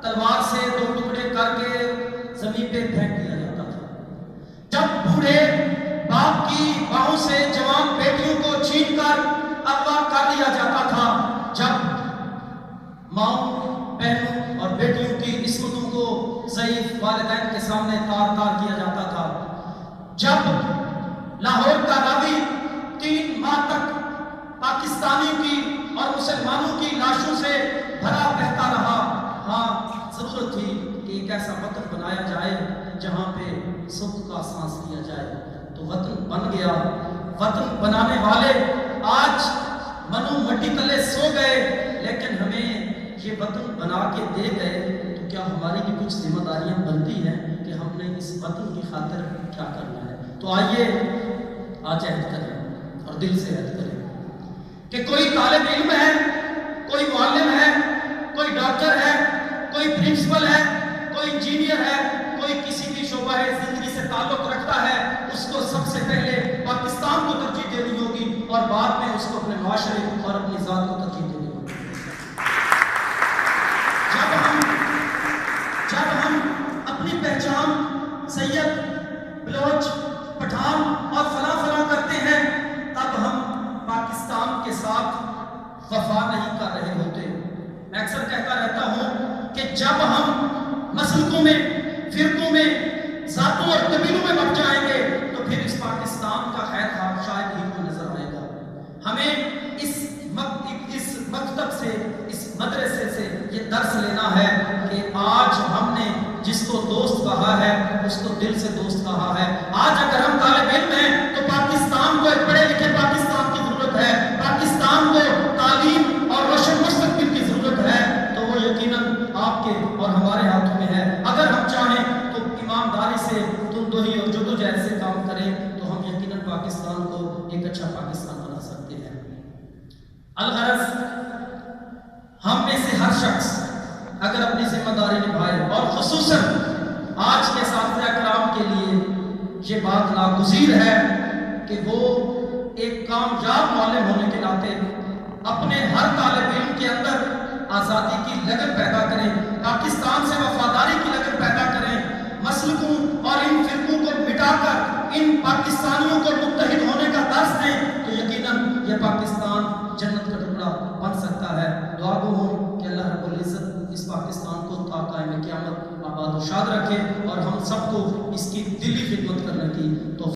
تلوار سے 2 ٹکڑے کر کے زمین پہ پھینک دیا جاتا تھا، جب بوڑھے باپ کی باہوں سے جوان بیٹیوں کو چھین کر اغوا کر لیا جاتا تھا، جب ماؤں بہنوں اور بیٹیوں کی عصمتوں کو ضعیف والدین کے سامنے تار تار کیا جاتا تھا، جب لاہور کا راوی 3 ماہ تک پاکستانیوں کی اور مسلمانوں کی لاشوں سے بھرا بہتا رہا، ہاں ضرورت تھی کہ ایک ایسا وطن بنایا جائے جہاں پہ سکھ کا سانس لیا جائے، تو وطن بن گیا۔ وطن بنانے والے آج منو مٹی تلے سو گئے، لیکن ہمیں یہ وطن بنا کے دے گئے، تو کیا ہماری بھی کچھ ذمہ داریاں بنتی ہیں کہ ہم نے اس وطن کی خاطر کیا کرنا ہے؟ تو آئیے آج عہد کریں اور دل سے عہد کریں کہ کوئی طالب علم ہے، کوئی معلم ہے، کوئی ڈاکٹر ہے، کوئی پرنسپل ہے، کوئی انجینئر ہے، کوئی کسی بھی شعبہ زندگی سے تعلق رکھتا ہے، اس کو سب سے پہلے پاکستان کو ترجیح دینی ہوگی اور بعد میں اس کو اپنے معاشرے اور اپنی ذات کو ترجیح دینی ہوگی۔ جب ہم اپنی پہچان سید، بلوچ، پٹھان اور فلاں فلاں کرتے ہیں، تب ہم پاکستان کے ساتھ وفا نہیں کر رہے ہوتے۔ میں اکثر کہتا رہتا ہوں کہ جب ہم مسلکوں میں، فرقوں میں، ذاتوں اور قبیلوں میں بٹ جائیں گے تو پھر اس پاکستان کا خیر خواب شاید ہی کوئی نظر آئے گا۔ ہمیں اس مکتب سے، اس مدرسے سے یہ درس لینا ہے کہ آج ہم نے جس کو دوست کہا ہے اس کو دل سے دوست کہا ہے۔ آج اگر ہم طالب علم ہیں تو پاکستان کو ایک پڑھے لکھے پاکستان کی ضرورت ہے، پاکستان کو تعلیم اور روشن مستقبل کی ضرورت ہے، تو وہ یقیناً آپ کے اور ہمارے ہاتھوں میں ہے۔ اگر ہم چاہیں تو ایمانداری سے، تندہی اور جدوجہد سے کام کریں تو ہم یقیناً پاکستان کو ایک اچھا پاکستان بنا سکتے ہیں۔ الغرض ہم میں سے ہر شخص اگر اپنی ذمہ داری نبھائے، اور خصوصاً آج کے اساتذہ کرام کے لیے یہ بات ناگزیر ہے کہ وہ ایک کامیاب معلم ہونے کے ناطے اپنے ہر طالب علم کے اندر آزادی کی لگن پیدا کریں، پاکستان سے وفاداری کی لگن پیدا کریں، مسلکوں اور ان فرقوں کو مٹا کر ان پاکستانیوں کو متحد ہونے کا درس دیں، تو یقیناً یہ پاکستان جنت کا ٹکڑا بن سکتا ہے۔ دعا گو ہوں کہ اللہ رب العزت اس پاکستان کو تا قائم قیامت آباد و شاد رکھے اور ہم سب کو اس کی دلی خدمت کرنے کی